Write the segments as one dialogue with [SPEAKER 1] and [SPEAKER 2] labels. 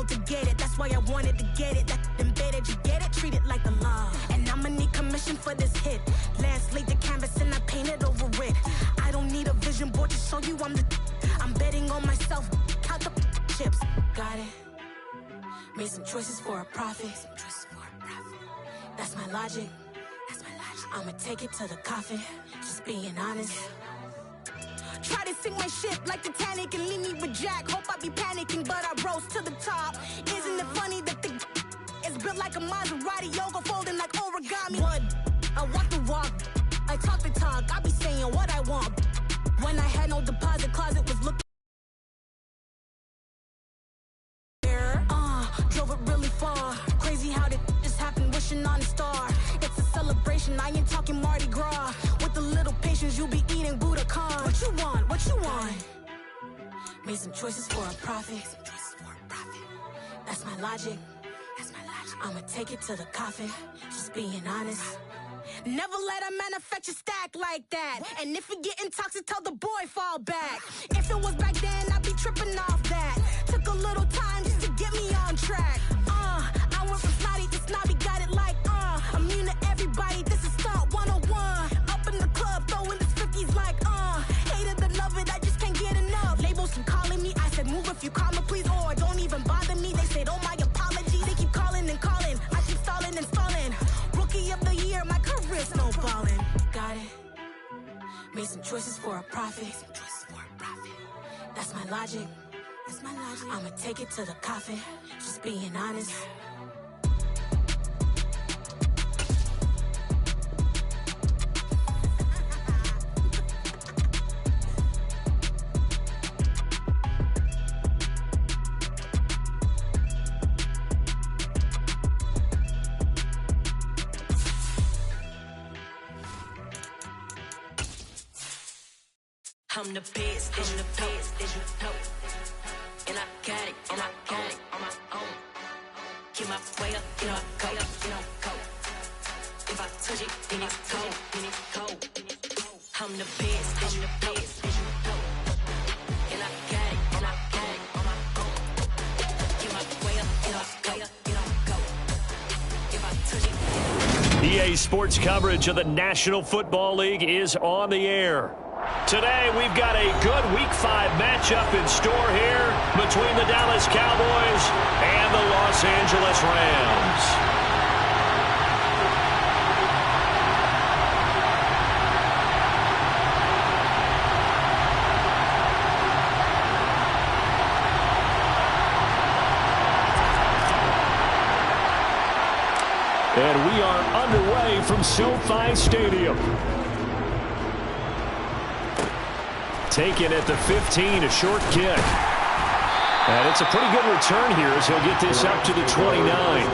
[SPEAKER 1] out to get it. That's why I wanted to get it. That embedded, you get it? Treat it like the law. And I'ma need commission for this hit. Last laid the canvas and I painted over it. I don't need a vision board to show you I'm betting on myself. Count the chips. Got it. Made some choices for a profit. That's my logic. I'ma take it to the coffin. Just being honest. Try to sink my ship like Titanic and leave me with Jack. Hope I be panicking, but I rose to the top. Isn't it funny that the is built like a Maserati, yoga folding like origami? What? I walk the walk, I talk the talk. I be saying what I want. When I had no deposit, closet was looking. Drove it really far. Crazy how did just happen, wishing on a star. It's a celebration, I ain't talking Mardi Gras. With a little patience, you'll be eating Budokan. What you want? What you want? Made some choices for a profit. That's my logic. I'ma take it to the coffin. Just being honest. Never let a manufacture stack like that. And if it getting toxic, tell the boy fall back. If it was back then, I'd be tripping off that. Took a little time just to get me on track. I went from snotty to snobby, got it like immune to everybody, this is Stunt 101. Up in the club, throwing this 50s like hate it, love it, I just can't get enough. Labels keep calling me, I said move if you call me please, or don't even bother me. They said oh my apology, they keep calling and calling. I keep stalling and stalling. Rookie of the year, my career snowballing. Got it. Made some choices for a profit. That's my logic. I'ma take it to the coffin. Just being honest.
[SPEAKER 2] I'm the best, I'm the best, as you know. And I got it, and I got it on my own. Get my way up, you know I go, you know go. If I touch it, then it's cold, then it's cold. I'm the best, I'm the best, as you know. And I got it, and I got it on my own. Get my way up, you know I go, you know go. If I touch it.
[SPEAKER 3] EA Sports coverage of the National Football League is on the air. Today, we've got a good Week 5 matchup in store here between the Dallas Cowboys and the Los Angeles Rams. And we are underway from SoFi Stadium. Taken at the 15, a short kick. And it's a pretty good return here as he'll get this up to the 29.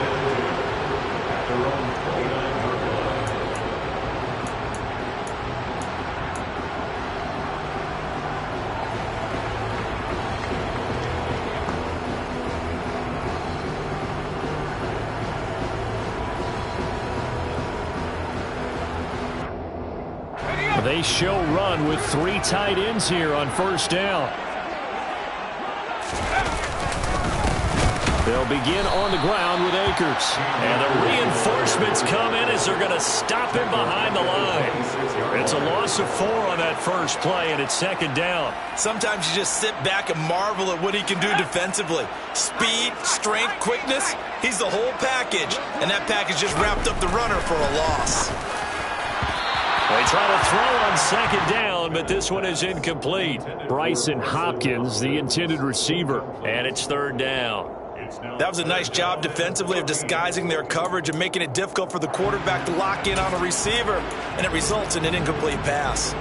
[SPEAKER 3] They show run with 3 tight ends here on first down. They'll begin on the ground with Akers. And the reinforcements come in as they're going to stop him behind the line. It's a loss of 4 on that first play, and it's second down.
[SPEAKER 4] Sometimes you just sit back and marvel at what he can do defensively. Speed, strength, quickness, he's the whole package. And that package just wrapped up the runner for a loss.
[SPEAKER 3] They try to throw on second down, but this one is incomplete. Bryson Hopkins, the intended receiver, and it's third down.
[SPEAKER 4] That was a nice job defensively of disguising their coverage and making it difficult for the quarterback to lock in on a receiver, and it results in an incomplete pass.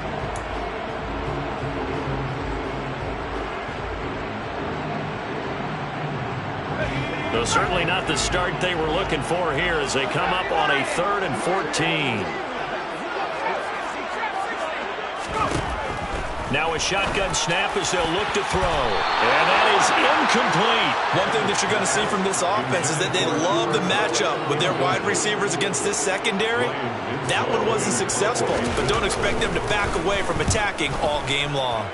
[SPEAKER 3] So certainly not the start they were looking for here as they come up on a 3rd and 14. Now a shotgun snap as they'll look to throw. And that is incomplete.
[SPEAKER 4] One thing that you're going to see from this offense is that they love the matchup with their wide receivers against this secondary. That one wasn't successful, but don't expect them to back away from attacking all game long.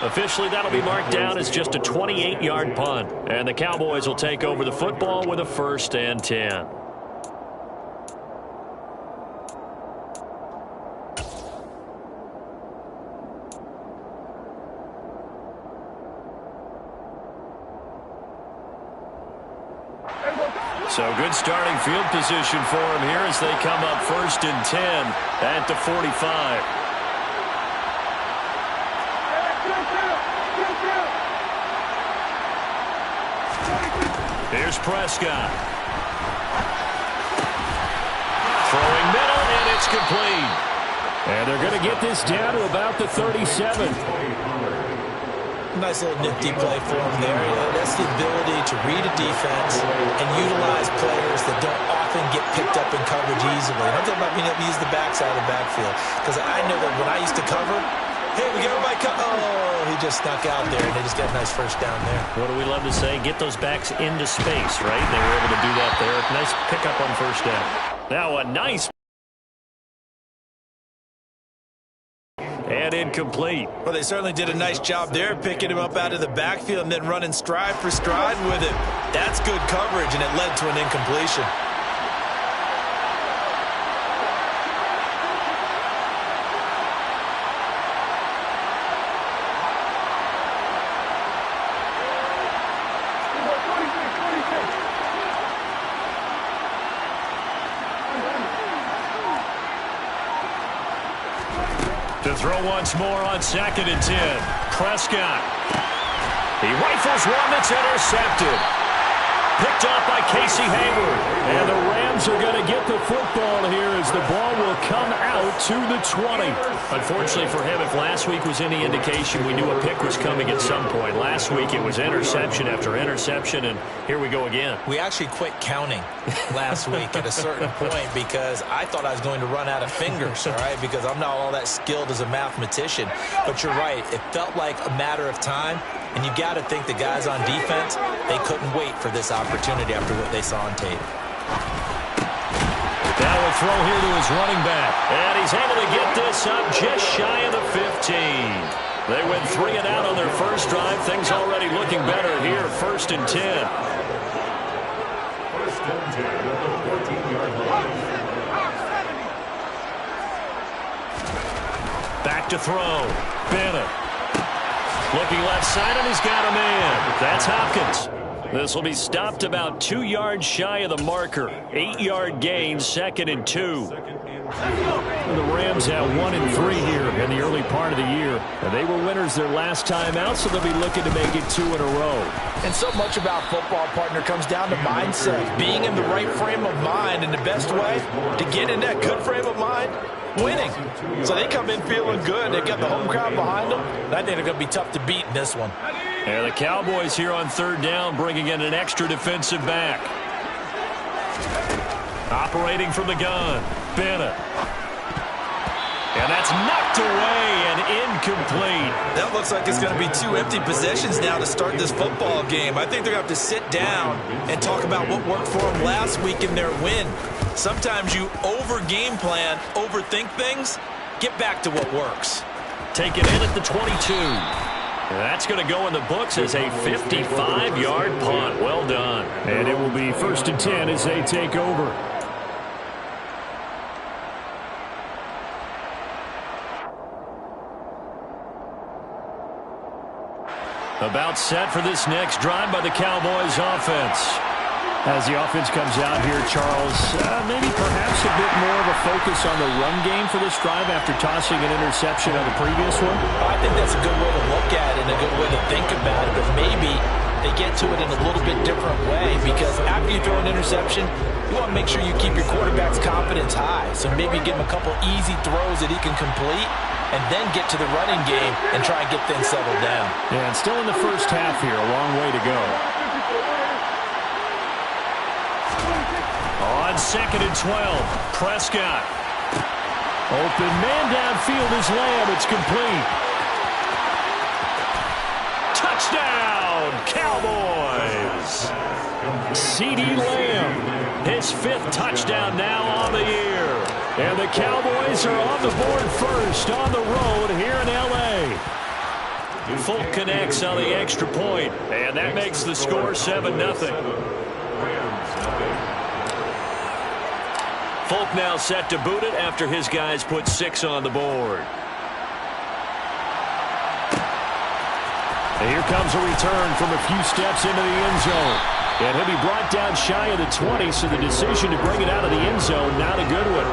[SPEAKER 3] Officially, that'll be marked down as just a 28-yard punt. And the Cowboys will take over the football with a 1st and 10. So good starting field position for him here as they come up 1st and 10 at the 45. Here's Prescott. Throwing middle, and it's complete. And they're going to get this down to about the 37.
[SPEAKER 4] Nice little nifty play for him there. That's the ability to read a defense and utilize players that don't often get picked up in coverage easily. I'm talking about being able to use the backside of the backfield. Because I know that when I used to cover, hey, we got everybody cut. Oh, he just snuck out there, and they just got a nice 1st down there.
[SPEAKER 3] What do we love to say? Get those backs into space, right? They were able to do that there. Nice pickup on 1st down. Now a nice and incomplete.
[SPEAKER 4] Well, they certainly did a nice job there, picking him up out of the backfield and then running stride for stride with it. That's good coverage, and it led to an incompletion.
[SPEAKER 3] To throw once more on 2nd and 10. Prescott. He rifles one that's intercepted. Picked off by Casey Hayward. And the Rams are going to get the football here as the ball will come out to the 20. Unfortunately for him, if last week was any indication, we knew a pick was coming at some point. Last week it was interception after interception, and here we go again.
[SPEAKER 4] We actually quit counting last week at a certain point because I thought I was going to run out of fingers, all right, because I'm not all that skilled as a mathematician. But you're right. It felt like a matter of time, and you got to think the guys on defense, they couldn't wait for this opportunity after what they saw on tape.
[SPEAKER 3] Now a throw here to his running back. And he's able to get this up just shy of the 15. They went 3 and out on their first drive. Things already looking better here. 1st and 10. Back to throw. Bennett. Looking left side, and he's got a man. That's Hopkins. This will be stopped about 2 yards shy of the marker. 8-yard gain, 2nd and 2. The Rams have 1 and 3 here in the early part of the year. And they were winners their last time out, so they'll be looking to make it 2 in a row.
[SPEAKER 4] And so much about football, partner, comes down to mindset. Being in the right frame of mind, and the best way to get in that good frame of mind, winning. So they come in feeling good. They've got the home crowd behind them. And I think they're going to be tough to beat in this one.
[SPEAKER 3] And the Cowboys here on 3rd down, bringing in an extra defensive back. Operating from the gun, Bennett. And that's knocked away and incomplete. That looks like it's going to be 2 empty possessions now to start this football game. I think they're going to have to sit down and talk about what worked for them last week in their win. Sometimes you over-game plan, overthink things. Get back to what works. Take it in at the 22. That's going to go in the books as a 55-yard punt. Well done.
[SPEAKER 5] And it will be 1st and 10 as they take over.
[SPEAKER 3] About set for this next drive by the Cowboys offense.
[SPEAKER 5] As the offense comes out here, Charles, maybe perhaps a bit more of a focus on the run game for this drive after tossing an interception on the previous one?
[SPEAKER 4] I think that's a good way to look at it and a good way to think about it, but maybe they get to it in a little bit different way because after you throw an interception, you want to make sure you keep your quarterback's confidence high. So maybe give him a couple easy throws that he can complete and then get to the running game and try and get things settled down.
[SPEAKER 5] Yeah, and still in the first half here, a long way to go.
[SPEAKER 3] On 2nd and 12, Prescott. Open man downfield is Lamb. It's complete. Touchdown, Cowboys. CeeDee Lamb, his 5th touchdown now on the year. And the Cowboys are on the board first on the road here in L.A. Folk connects on the extra point, and that makes the score 7-0. Folk now set to boot it after his guys put 6 on the board.
[SPEAKER 5] And here comes a return from a few steps into the end zone. And he'll be brought down shy of the 20, so the decision to bring it out of the end zone, not a good one.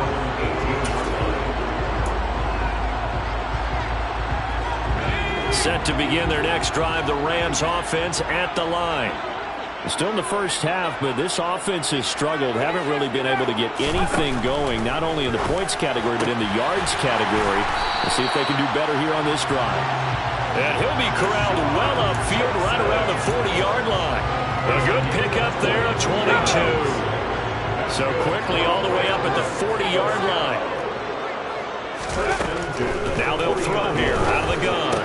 [SPEAKER 3] Set to begin their next drive, the Rams offense at the line.
[SPEAKER 5] Still in the first half, but this offense has struggled. Haven't really been able to get anything going, not only in the points category, but in the yards category. Let's see if they can do better here on this drive.
[SPEAKER 3] And he'll be corralled well upfield right around the 40-yard line. A good pickup there, 22. So quickly all the way up at the 40-yard line. Now they'll throw here out of the gun.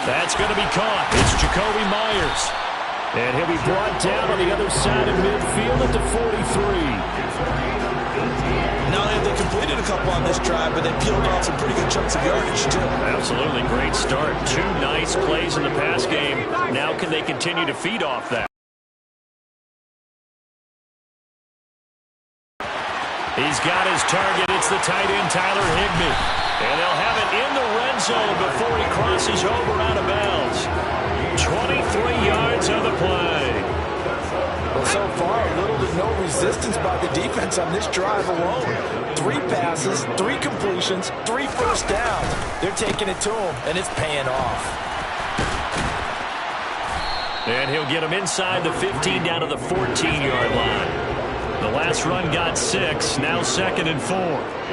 [SPEAKER 3] That's going to be caught. It's Jakobi Meyers.
[SPEAKER 5] And he'll be brought down on the other side of midfield at the 43.
[SPEAKER 4] Not only have they completed a couple on this drive, but they peeled off some pretty good chunks of yardage, too.
[SPEAKER 3] Absolutely great start. 2 nice plays in the pass game. Now can they continue to feed off that? He's got his target. It's the tight end, Tyler Higbee. And they'll have it in the red zone before he crosses over out of bounds. 23 yards on the play.
[SPEAKER 4] Well, so far, little to no resistance by the defense on this drive alone. 3 passes, 3 completions, 3 first downs. They're taking it to him, and it's paying off.
[SPEAKER 3] And he'll get him inside the 15 down to the 14-yard line. The last run got 6, now 2nd and 4.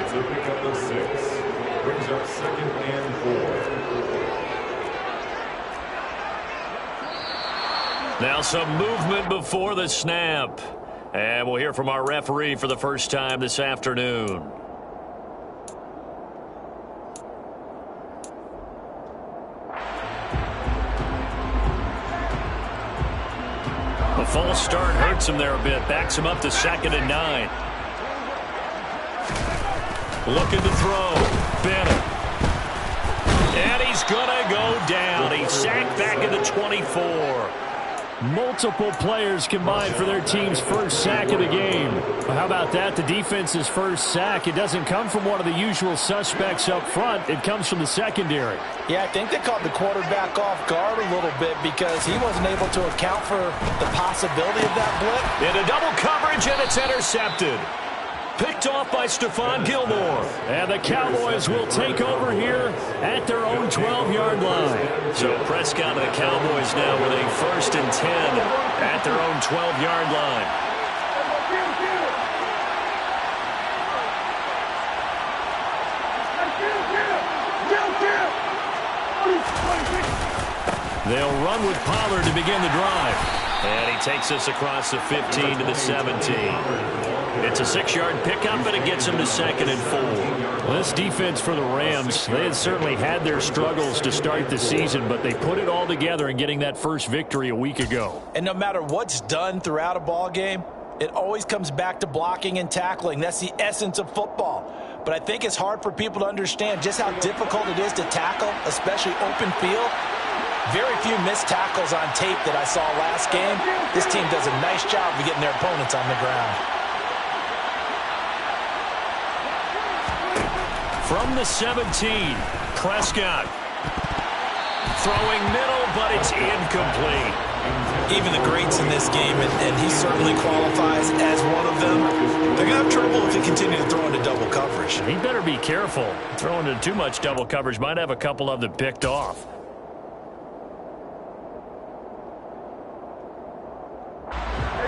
[SPEAKER 6] It's a pickup of 6. Brings up 2nd and 4.
[SPEAKER 3] Now some movement before the snap. And we'll hear from our referee for the first time this afternoon. The false start hurts him there a bit. Backs him up to 2nd and 9. Looking to throw. Bennett. And he's going to go down. He's sacked back at the 24.
[SPEAKER 5] Multiple players combined for their team's first sack of the game. Well, how about that? The defense's first sack. It doesn't come from one of the usual suspects up front. It comes from the secondary.
[SPEAKER 4] Yeah, I think they caught the quarterback off guard a little bit because he wasn't able to account for the possibility of that blitz.
[SPEAKER 3] Into double coverage, and it's intercepted. Picked off by Stephon Gilmore.
[SPEAKER 5] And the Cowboys will take over here at their own 12-yard line.
[SPEAKER 3] So Prescott and the Cowboys now with a 1st and 10 at their own 12-yard line. They'll run with Pollard to begin the drive. And he takes us across the 15 to the 17. It's a 6-yard pickup, but it gets him to 2nd and 4.
[SPEAKER 5] Well, this defense for the Rams, they had certainly had their struggles to start the season, but they put it all together in getting that first victory a week ago.
[SPEAKER 4] And no matter what's done throughout a ball game, it always comes back to blocking and tackling. That's the essence of football. But I think it's hard for people to understand just how difficult it is to tackle, especially open field. Very few missed tackles on tape that I saw last game. This team does a nice job of getting their opponents on the ground.
[SPEAKER 3] From the 17, Prescott. Throwing middle, but it's incomplete.
[SPEAKER 4] Even the greats in this game, and he certainly qualifies as one of them, they're going to have trouble if they continue to throw into double coverage.
[SPEAKER 3] He better be careful. Throwing into too much double coverage might have a couple of them picked off.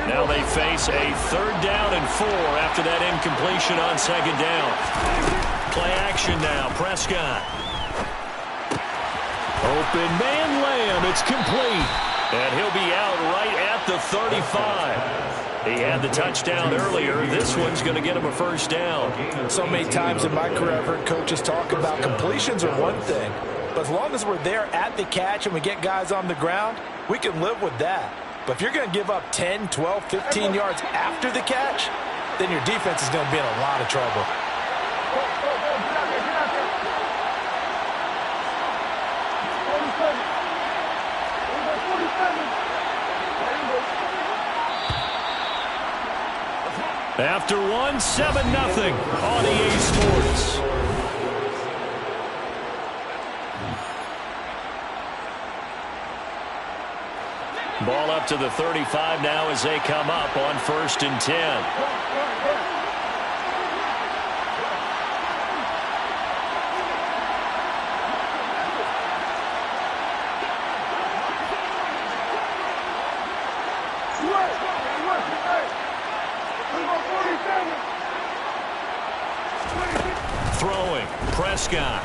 [SPEAKER 3] Now they face a 3rd down and 4 after that incompletion on 2nd down. Play action now, Prescott. Open man Lamb, it's complete. And he'll be out right at the 35. He had the touchdown earlier. This one's going to get him a 1st down.
[SPEAKER 4] So many times in my career I've heard coaches talk about completions are one thing, but as long as we're there at the catch and we get guys on the ground, we can live with that. But if you're going to give up 10, 12, 15 yards after the catch, then your defense is going to be in a lot of trouble.
[SPEAKER 3] After one, 7-0 on EA Sports. Ball up to the 35 now as they come up on 1st and 10. Throwing, Prescott.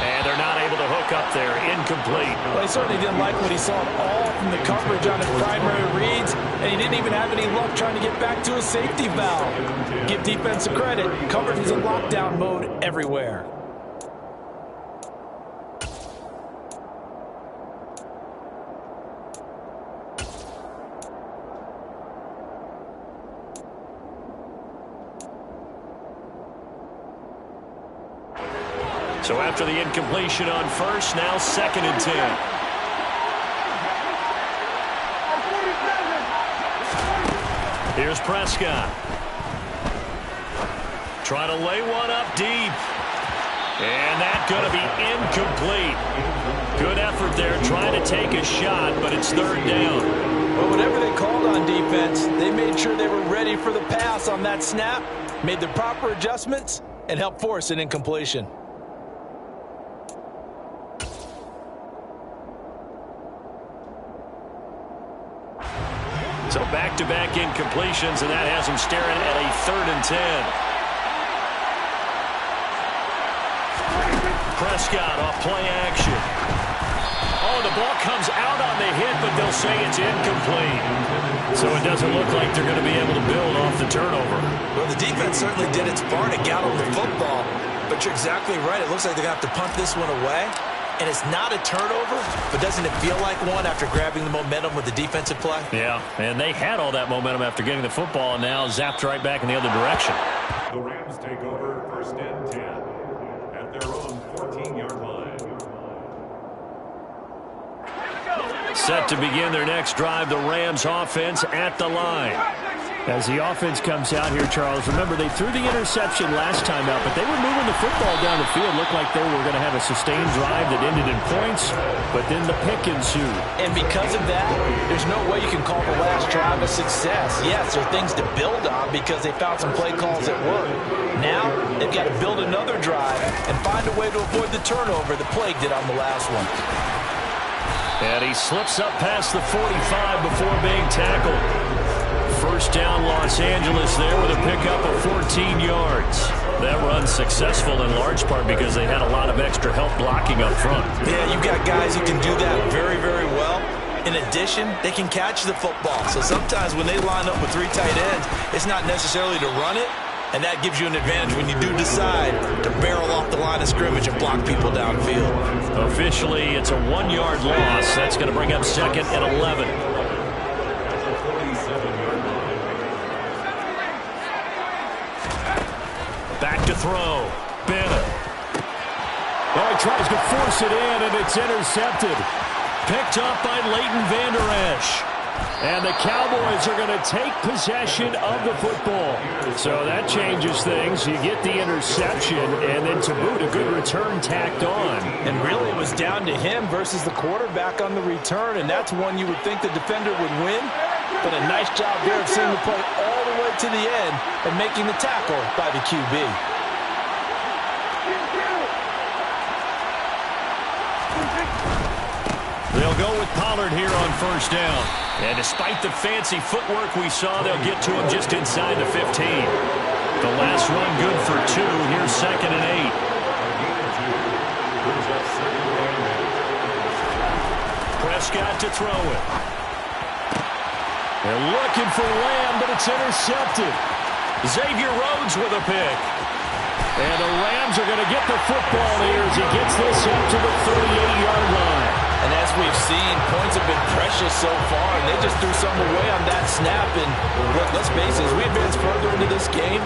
[SPEAKER 3] And they're not able to hook up there. Incomplete.
[SPEAKER 4] Well, he certainly didn't like what he saw at all from the coverage on his primary reads, and he didn't even have any luck trying to get back to his safety valve. Give defense a credit. Coverage is in lockdown mode everywhere.
[SPEAKER 3] So after the incompletion on 1st, now 2nd and 10. Here's Prescott. Trying to lay one up deep. And that's going to be incomplete. Good effort there trying to take a shot, but it's 3rd down.
[SPEAKER 4] Well, whatever they called on defense, they made sure they were ready for the pass on that snap, made the proper adjustments, and helped force an incompletion.
[SPEAKER 3] So back-to-back incompletions, and that has him staring at a 3rd and 10. Prescott off play action. Oh, the ball comes out on the hit, but they'll say it's incomplete. So it doesn't look like they're going to be able to build off the turnover.
[SPEAKER 7] Well, the defense certainly did its part to gallop the football, but you're exactly right. It looks like they're going to have to punt this one away. And it's not a turnover, but doesn't it feel like one after grabbing the momentum with the defensive play?
[SPEAKER 3] Yeah, and they had all that momentum after getting the football, and now zapped right back in the other direction.
[SPEAKER 6] The Rams take over 1st and 10 at their own 14-yard line.
[SPEAKER 3] Set to begin their next drive, the Rams offense at the line.
[SPEAKER 5] As the offense comes out here, Charles, remember they threw the interception last time out, but they were moving the football down the field. Looked like they were going to have a sustained drive that ended in points, but then the pick ensued.
[SPEAKER 4] And because of that, there's no way you can call the last drive a success. Yes, there are things to build on because they found some play calls that work. Now, they've got to build another drive and find a way to avoid the turnover the Plague did on the last one.
[SPEAKER 3] And he slips up past the 45 before being tackled. 1st down, Los Angeles there with a pickup of 14 yards. That run successful in large part because they had a lot of extra help blocking up front.
[SPEAKER 7] Yeah, you've got guys who can do that very, very well. In addition, they can catch the football. So sometimes when they line up with 3 tight ends, it's not necessarily to run it, and that gives you an advantage when you do decide to barrel off the line of scrimmage and block people downfield.
[SPEAKER 3] Officially, it's a 1-yard loss. That's going to bring up 2nd and 11. Back to throw. Bennett.
[SPEAKER 5] Well, he tries to force it in, and it's intercepted.
[SPEAKER 3] Picked up by Leighton Vander Esch.
[SPEAKER 5] And the Cowboys are going to take possession of the football. So that changes things. You get the interception, and then to boot, a good return tacked on.
[SPEAKER 4] And really, it was down to him versus the quarterback on the return, and that's one you would think the defender would win. But a nice job there of seeing the play all the way to the end and making the tackle by the QB.
[SPEAKER 3] They'll go with Pollard here on 1st down. And despite the fancy footwork we saw, they'll get to him just inside the 15. The last run good for 2. Here's 2nd and 8. Prescott to throw it.
[SPEAKER 5] They're looking for Lamb, but it's intercepted.
[SPEAKER 3] Xavier Rhodes with a pick.
[SPEAKER 5] And the Rams are going to get the football here as he gets this up to the 38-yard line.
[SPEAKER 4] And as we've seen, points have been precious so far, and they just threw some away on that snap. And look, let's face it, as we advance further into this game,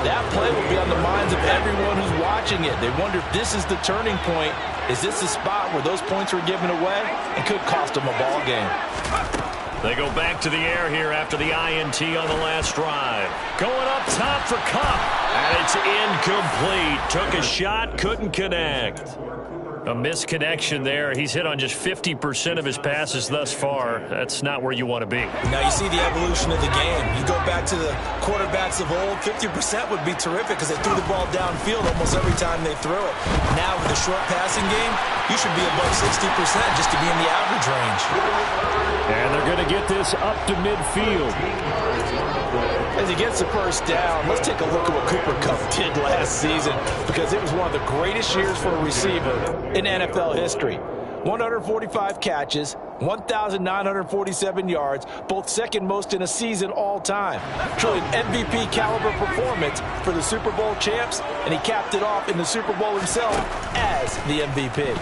[SPEAKER 4] that play will be on the minds of everyone who's watching it. They wonder if this is the turning point. Is this the spot where those points were given away and could cost them a ball game?
[SPEAKER 3] They go back to the air here after the INT on the last drive. Going up top for Kupp. And it's incomplete. Took a shot, couldn't connect. A misconnection there. He's hit on just 50% of his passes thus far. That's not where you want to be.
[SPEAKER 7] Now you see the evolution of the game. You go back to the quarterbacks of old, 50% would be terrific because they threw the ball downfield almost every time they threw it. Now with the short passing game, you should be above 60% just to be in the average range.
[SPEAKER 5] And they're going to get this up to midfield.
[SPEAKER 4] As he gets the first down, let's take a look at what Cooper Kupp did last season because it was one of the greatest years for a receiver in NFL history. 145 catches, 1,947 yards, both second most in a season all time. Truly an MVP caliber performance for the Super Bowl champs, and he capped it off in the Super Bowl himself as the MVP.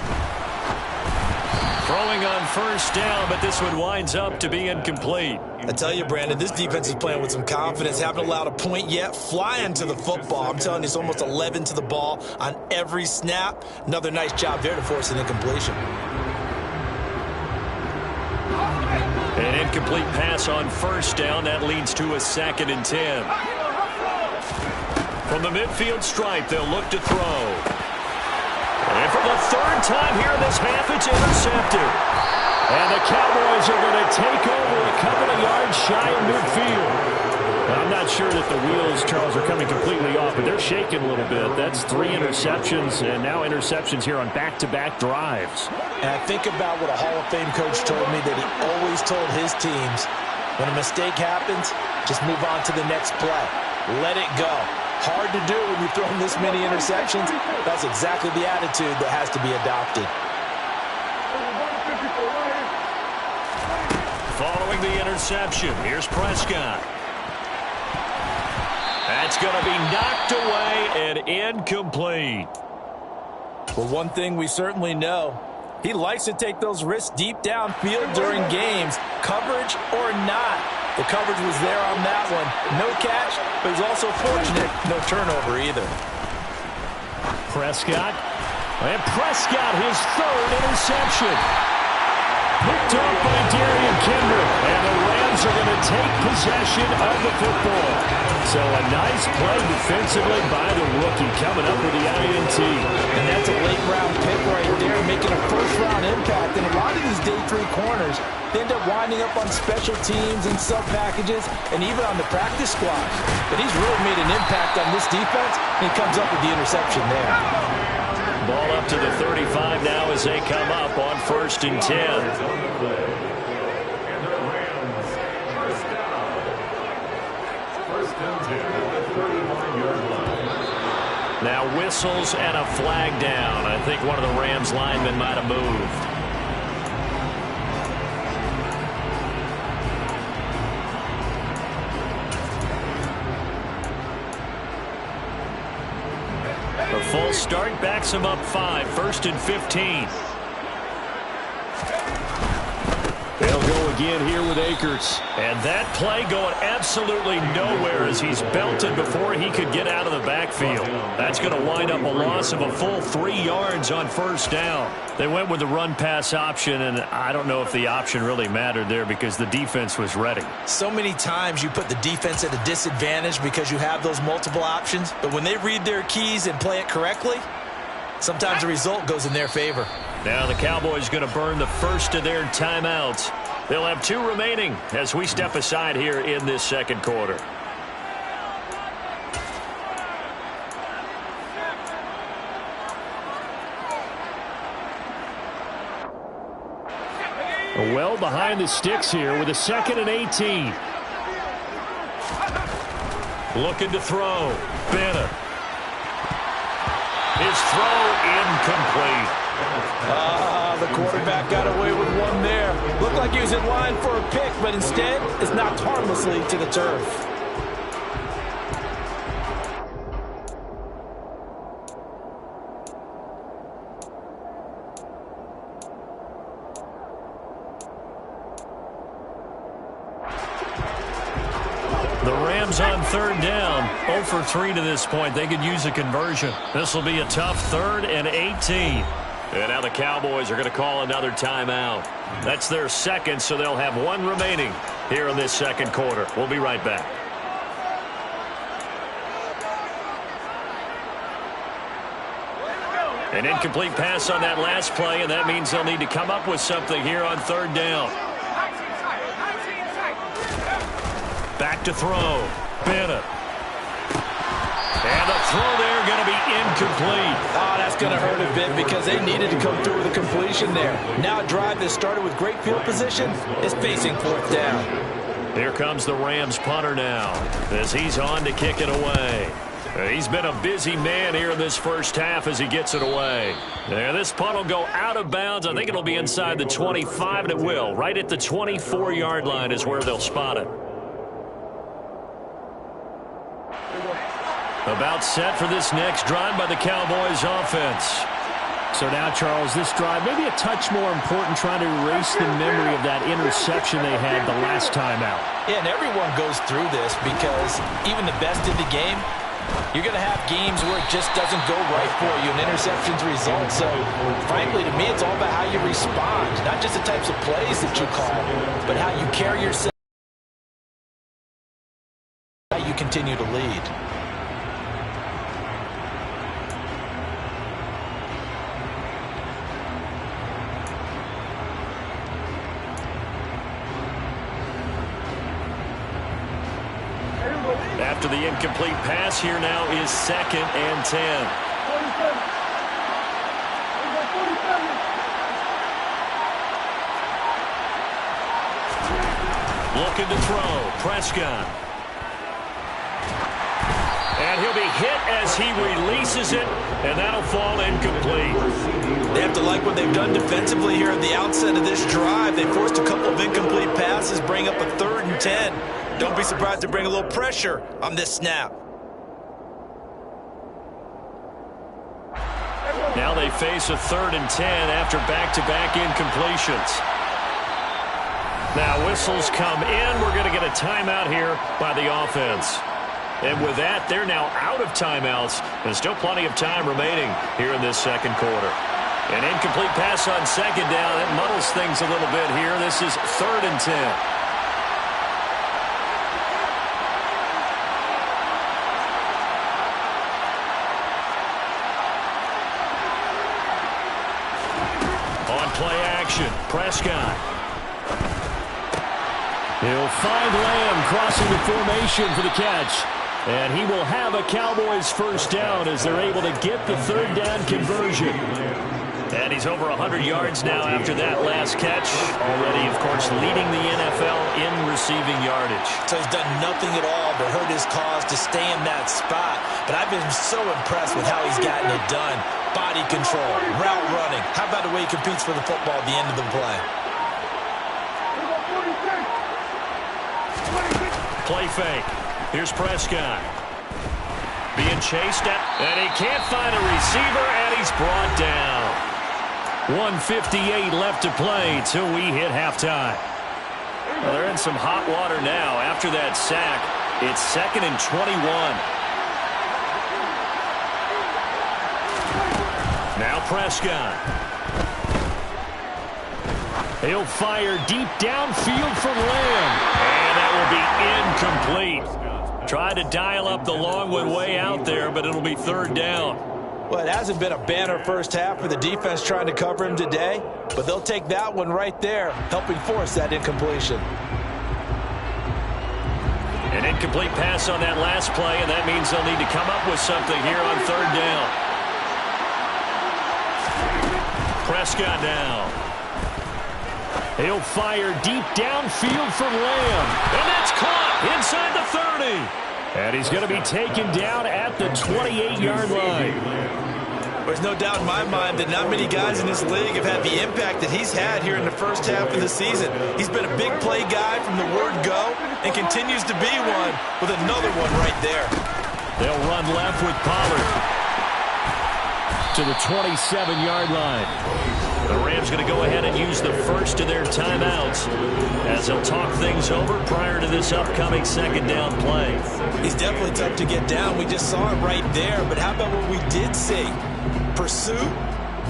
[SPEAKER 3] Throwing on first down, but this one winds up to be incomplete.
[SPEAKER 7] I tell you, Brandon, this defense is playing with some confidence. Haven't allowed a point yet. Flying to the football. I'm telling you, it's almost 11 to the ball on every snap. Another nice job there to force an incompletion.
[SPEAKER 3] An incomplete pass on first down. That leads to a 2nd and 10. From the midfield stripe, they'll look to throw. And for the 3rd time here in this half, it's intercepted. And the Cowboys are going to take over a couple of yards shy of midfield. I'm not sure that the wheels, Charles, are coming completely off, but they're shaking a little bit. That's 3 interceptions, and now interceptions here on back-to-back drives.
[SPEAKER 4] And I think about what a Hall of Fame coach told me that he always told his teams, when a mistake happens, just move on to the next play. Let it go. Hard to do when you've thrown this many interceptions. That's exactly the attitude that has to be adopted.
[SPEAKER 3] Following the interception, here's Prescott. That's going to be knocked away and incomplete.
[SPEAKER 4] Well, one thing we certainly know, he likes to take those risks deep downfield during games, coverage or not. The coverage was there on that one. No catch, but he's also fortunate. No turnover either.
[SPEAKER 5] Prescott. And Prescott, his 3rd interception. Picked up by Darian Kendrick. And the Rams are going to take possession of the football. So a nice play defensively by the rookie coming up with the INT.
[SPEAKER 4] And that's a late-round pick right there, making a first-round impact. And a lot of these day 3 corners, they end up winding up on special teams and sub-packages and even on the practice squad. But he's really made an impact on this defense, and he comes up with the interception there.
[SPEAKER 3] Ball up to the 35 now as they come up on 1st and 10. Now whistles and a flag down. I think one of the Rams linemen might have moved. A full start backs him up 5. 1st and 15.
[SPEAKER 5] They'll go again here with Akers.
[SPEAKER 3] And that play going absolutely nowhere as he's belted before he could get out of the backfield. That's going to wind up a loss of a full 3 yards on first down. They went with the run-pass option, and I don't know if the option really mattered there because the defense was ready.
[SPEAKER 7] So many times you put the defense at a disadvantage because you have those multiple options, but when they read their keys and play it correctly, sometimes the result goes in their favor.
[SPEAKER 3] Now the Cowboys going to burn the first of their timeouts. They'll have 2 remaining as we step aside here in this 2nd quarter.
[SPEAKER 5] Well behind the sticks here with a 2nd and 18.
[SPEAKER 3] Looking to throw. Bennett. His throw incomplete.
[SPEAKER 4] The quarterback got away with one there. Looked like he was in line for a pick, but instead it's knocked harmlessly to the turf.
[SPEAKER 3] The Rams on 3rd down. 0 for 3 to this point. They could use a conversion. This will be a tough 3rd and 18. And now the Cowboys are going to call another timeout. That's their second, so they'll have one remaining here in this second quarter. We'll be right back. An incomplete pass on that last play, and that means they'll need to come up with something here on third down. Back to throw. Bennett. And the throw there going to be incomplete.
[SPEAKER 4] Oh, that's going to hurt a bit because they needed to come through with a completion there. Now a drive that started with great field position is facing fourth down.
[SPEAKER 3] Here comes the Rams punter now as he's on to kick it away. He's been a busy man here in this first half as he gets it away. And this punt will go out of bounds. I think it'll be inside the 25, and it will. Right at the 24-yard line is where they'll spot it. About set for this next drive by the Cowboys offense.
[SPEAKER 5] So now, Charles, this drive maybe a touch more important, trying to erase the memory of that interception they had the last time out.
[SPEAKER 4] Yeah, and everyone goes through this because even the best in the game, you're going to have games where it just doesn't go right for you, and interceptions result. So, frankly, to me, it's all about how you respond, not just the types of plays that you call, but how you carry yourself, how you continue to lead.
[SPEAKER 3] After the incomplete pass, here now is 2nd and 10. Looking to throw. Prescott. And he'll be hit as he releases it, and that'll fall incomplete.
[SPEAKER 7] They have to like what they've done defensively here at the outset of this drive. They forced a couple of incomplete passes, bring up a 3rd and 10. Don't be surprised to bring a little pressure on this snap.
[SPEAKER 3] Now they face a 3rd and 10 after back-to-back incompletions. Now whistles come in. We're going to get a timeout here by the offense. And with that, they're now out of timeouts. There's still plenty of time remaining here in this second quarter. An incomplete pass on 2nd down. It muddles things a little bit here. This is 3rd and 10. Play action. Prescott.
[SPEAKER 5] He'll find Lamb crossing the formation for the catch. And he will have a Cowboys first down as they're able to get the 3rd down conversion.
[SPEAKER 3] And he's over 100 yards now after that last catch. Already, of course, leading the NFL in receiving yardage.
[SPEAKER 7] So he's done nothing at all to hurt his cause to stay in that spot. But I've been so impressed with how he's gotten it done. Body control, route running. How about the way he competes for the football at the end of the play?
[SPEAKER 3] Play fake. Here's Prescott. Being chased at, and he can't find a receiver, and he's brought down. 1:58 left to play till we hit halftime. Well, they're in some hot water now. After that sack, it's 2nd and 21. Now Prescott.
[SPEAKER 5] He'll fire deep downfield from Lamb.
[SPEAKER 3] And that will be incomplete. Tried to dial up the long one way out there, but it'll be 3rd down.
[SPEAKER 4] Well, it hasn't been a banner first half for the defense trying to cover him today, but they'll take that one right there, helping force that incompletion.
[SPEAKER 3] An incomplete pass on that last play, and that means they'll need to come up with something here on 3rd down. Prescott now.
[SPEAKER 5] He'll fire deep downfield from Lamb.
[SPEAKER 3] And that's caught inside the 30.
[SPEAKER 5] And he's going to be taken down at the 28-yard line.
[SPEAKER 7] There's no doubt in my mind that not many guys in this league have had the impact that he's had here in the first half of the season. He's been a big play guy from the word go and continues to be one with another one right there.
[SPEAKER 5] They'll run left with Pollard to the 27-yard line.
[SPEAKER 3] The Rams going to go ahead and use the first of their timeouts as they'll talk things over prior to this upcoming 2nd down play.
[SPEAKER 7] He's definitely tough to get down. We just saw it right there. But how about what we did see? Pursuit,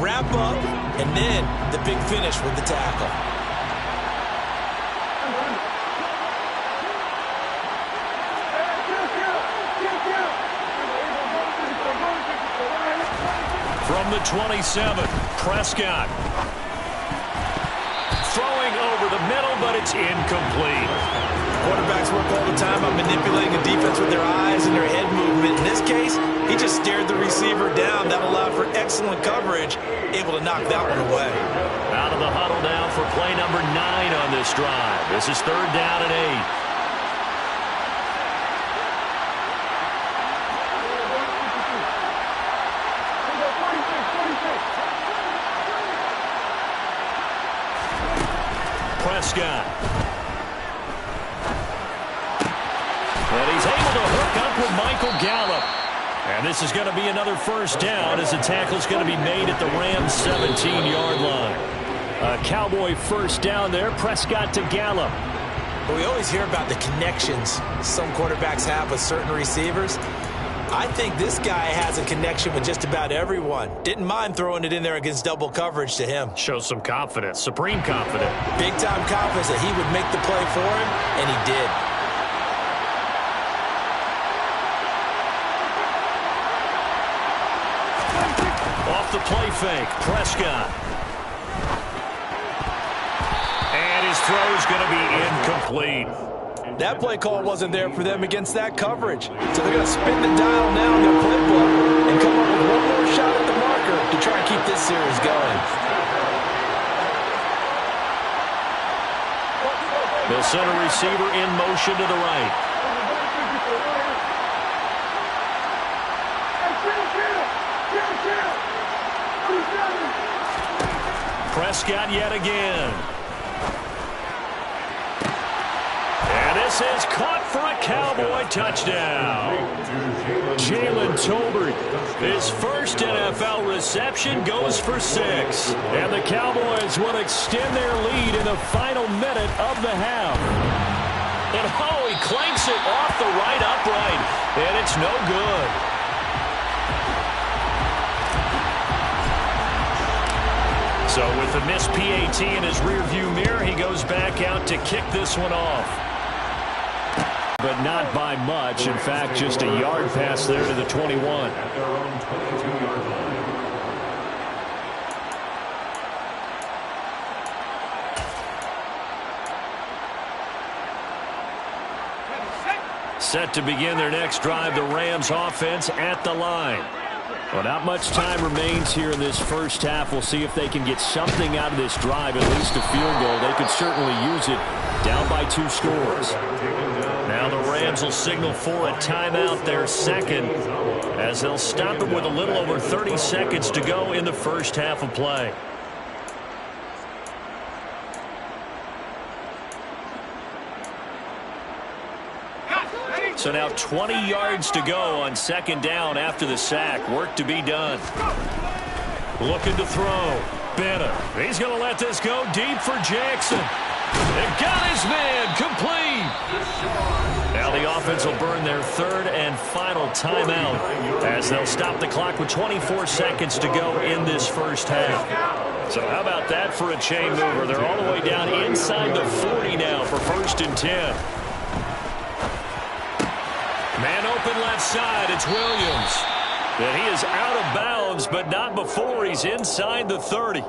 [SPEAKER 7] wrap up, and then the big finish with the tackle.
[SPEAKER 3] From the 27, Prescott. Throwing over the middle, but it's incomplete.
[SPEAKER 7] Quarterbacks work all the time on manipulating a defense with their eyes and their head movement. In this case, he just stared the receiver down. That allowed for excellent coverage, able to knock that one away.
[SPEAKER 3] Out of the huddle now for play number 9 on this drive. This is 3rd down and 8. Prescott. And he's able to hook up with Michael Gallup. And this is going to be another 1st down as the tackle's going to be made at the Rams' 17-yard line. A Cowboy 1st down there. Prescott to Gallup.
[SPEAKER 7] But we always hear about the connections some quarterbacks have with certain receivers. I think this guy has a connection with just about everyone. Didn't mind throwing it in there against double coverage to him.
[SPEAKER 3] Shows some confidence, supreme confidence.
[SPEAKER 7] Big-time confidence that he would make the play for him, and he did.
[SPEAKER 3] Off the play fake, Prescott. And his throw's going to be incomplete.
[SPEAKER 7] That play call wasn't there for them against that coverage. So they're going to spin the dial now in their playbook and come up with one more shot at the marker to try and keep this series going.
[SPEAKER 3] They'll send a receiver in motion to the right. Prescott yet again. And this is caught for a Cowboy touchdown. Jalen Tolbert, his first NFL reception, goes for 6. And the Cowboys will extend their lead in the final minute of the half. And oh, he clanks it off the right upright. And it's no good. So with the missed PAT in his rearview mirror, he goes back out to kick this one off. But not by much. In fact, just a yard pass there to the 21.
[SPEAKER 6] At their own 22-yard line.
[SPEAKER 3] Set to begin their next drive, the Rams offense at the line. Well, not much time remains here in this first half. We'll see if they can get something out of this drive, at least a field goal. They could certainly use it, down by 2 scores. Now the Rams will signal for a timeout, their second, as they'll stop it with a little over 30 seconds to go in the first half of play. So now 20 yards to go on 2nd down after the sack. Work to be done. Looking to throw. Bennett. He's going to let this go deep for Jackson. And got his man complete. Now the offense will burn their 3rd and final timeout as they'll stop the clock with 24 seconds to go in this first half. So how about that for a chain mover? They're all the way down inside the 40 now for 1st and 10. Man open left side, it's Williams. And he is out of bounds, but not before he's inside the 30.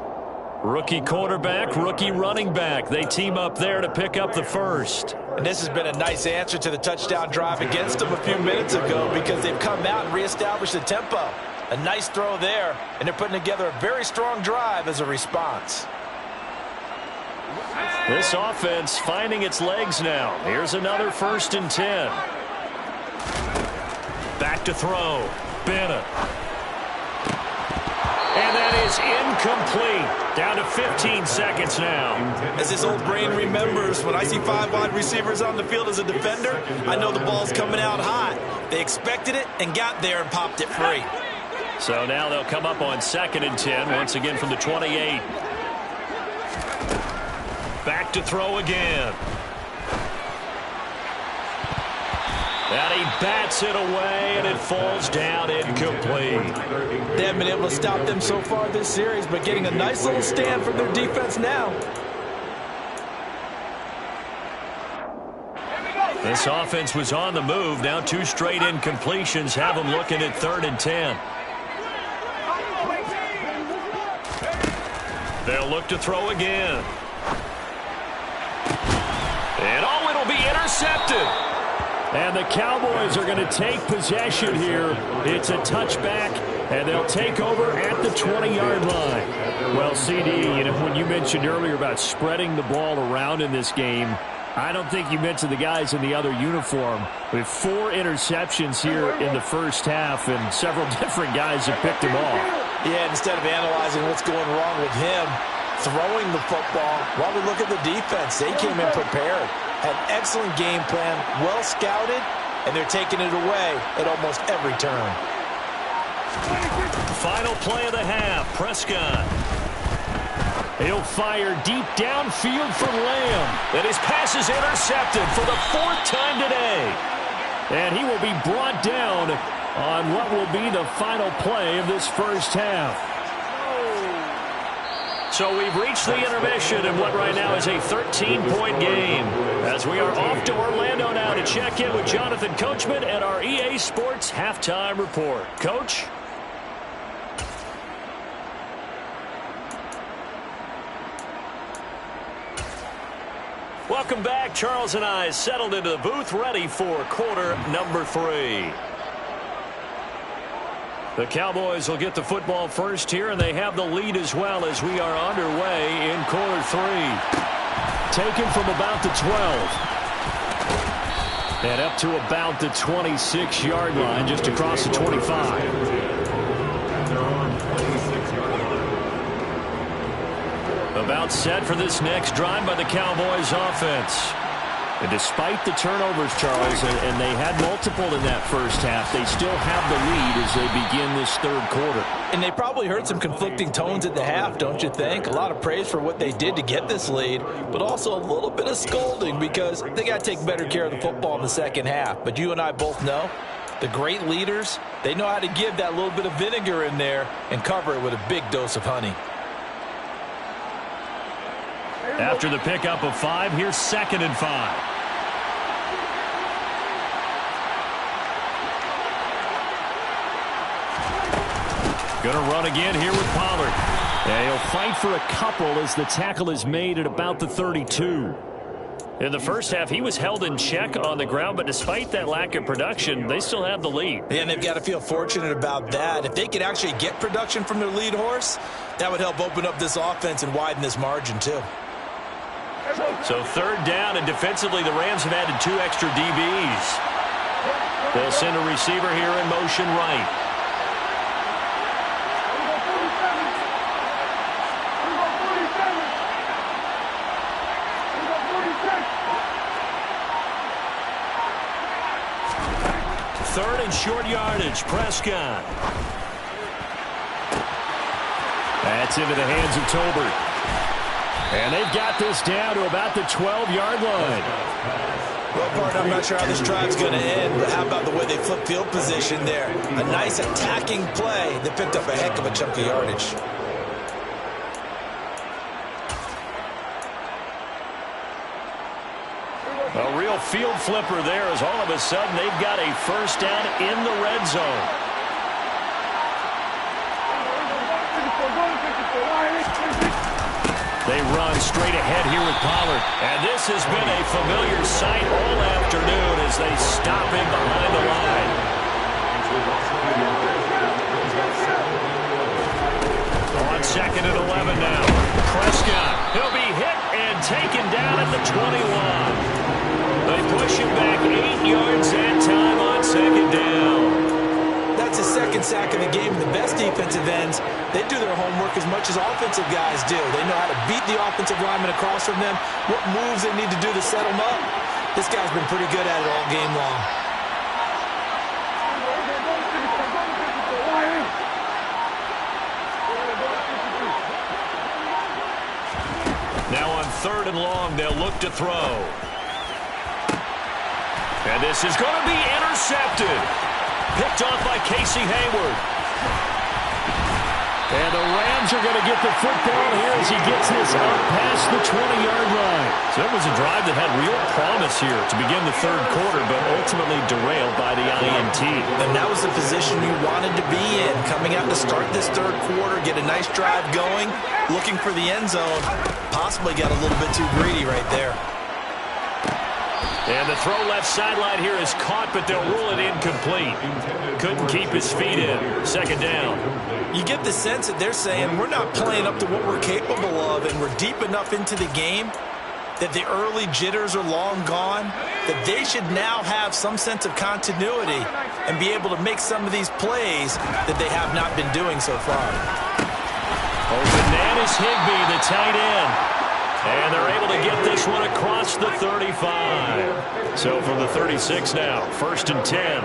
[SPEAKER 3] Rookie quarterback, rookie running back. They team up there to pick up the first.
[SPEAKER 7] And this has been a nice answer to the touchdown drive against them a few minutes ago because they've come out and reestablished the tempo. A nice throw there, and they're putting together a very strong drive as a response.
[SPEAKER 3] This offense finding its legs now. Here's another 1st and 10. Back to throw. Bennett. And that is incomplete. Down to 15 seconds now.
[SPEAKER 7] As this old brain remembers, when I see 5 wide receivers on the field as a defender, I know the ball's coming out hot. They expected it and got there and popped it free.
[SPEAKER 3] So now they'll come up on 2nd and 10, once again from the 28. Back to throw again. And he bats it away, and it falls down incomplete.
[SPEAKER 4] They haven't been able to stop them so far this series, but getting a nice little stand from their defense now.
[SPEAKER 3] This offense was on the move. Now 2 straight incompletions have them looking at 3rd and 10. They'll look to throw again. And oh, it'll be intercepted.
[SPEAKER 5] And the Cowboys are going to take possession here. It's a touchback, and they'll take over at the 20-yard line. Well, CD, when you mentioned earlier about spreading the ball around in this game, I don't think you mentioned the guys in the other uniform. With 4 interceptions here in the first half, and several different guys have picked them off.
[SPEAKER 4] Yeah, instead of analyzing what's going wrong with him, throwing the football, while we look at the defense, they came in prepared. Had an excellent game plan, well scouted, and they're taking it away at almost every turn.
[SPEAKER 3] Final play of the half, Prescott. He'll fire deep downfield for Lamb. And his pass is intercepted for the 4th time today. And he will be brought down on what will be the final play of this first half. So we've reached the intermission in what right now is a 13-point game, as we are off to Orlando now to check in with Jonathan Coachman and our EA Sports Halftime Report. Coach? Welcome back. Charles and I settled into the booth, ready for quarter number 3. The Cowboys will get the football first here, and they have the lead as well as we are underway in quarter 3. Taken from about the 12. And up to about the 26-yard line, just across the 25. About set for this next drive by the Cowboys offense. And despite the turnovers, Charles, and they had multiple in that first half, they still have the lead as they begin this 3rd quarter.
[SPEAKER 4] And they probably heard some conflicting tones at the half, don't you think? A lot of praise for what they did to get this lead, but also a little bit of scolding because they got to take better care of the football in the second half. But you and I both know the great leaders, they know how to give that little bit of vinegar in there and cover it with a big dose of honey.
[SPEAKER 3] After the pickup of 5, here's 2nd and 5. Going to run again here with Pollard. And he'll fight for a couple as the tackle is made at about the 32. In the first half, he was held in check on the ground, but despite that lack of production, they still have the lead.
[SPEAKER 4] And they've got to feel fortunate about that. If they could actually get production from their lead horse, that would help open up this offense and widen this margin too.
[SPEAKER 3] So 3rd down, and defensively, the Rams have added 2 extra DBs. They'll send a receiver here in motion right. Third and short yardage, Prescott. That's into the hands of Tolbert. And they've got this down to about the 12-yard line.
[SPEAKER 4] Well, partner, I'm not sure how this drive's going to end, but how about the way they flip field position there? A nice attacking play that picked up a heck of a chunk of yardage.
[SPEAKER 3] A real field flipper there as all of a sudden they've got a first down in the red zone. They run straight ahead here with Pollard. And this has been a familiar sight all afternoon as they stop him behind the line. On 2nd and 11 now. Prescott, he'll be hit and taken down at the 21. They push him back 8 yards that time on 2nd down.
[SPEAKER 4] That's his 2nd sack of the game. The best defensive ends, they do their homework as much as offensive guys do. They know how to beat the offensive lineman across from them, what moves they need to do to set them up. This guy's been pretty good at it all game long. Now on 3rd and long, they'll look to throw.
[SPEAKER 3] And this is going to be intercepted. Picked off by Casey Hayward.
[SPEAKER 5] And the Rams are going to get the football here as he gets this up past the 20-yard line.
[SPEAKER 3] So it was a drive that had real promise here to begin the third quarter, but ultimately derailed by the INT.
[SPEAKER 4] And that was the position you wanted to be in, coming out to start this third quarter, get a nice drive going, looking for the end zone. Possibly got a little bit too greedy right there.
[SPEAKER 3] And the throw left sideline here is caught, but they'll rule it incomplete. Couldn't keep his feet in. Second down.
[SPEAKER 4] You get the sense that they're saying we're not playing up to what we're capable of, and we're deep enough into the game that the early jitters are long gone, that they should now have some sense of continuity and be able to make some of these plays that they have not been doing so far.
[SPEAKER 3] Bananas Higbee, the tight end. And they're able to get this one across the 35. So from the 36 now, 1st and 10.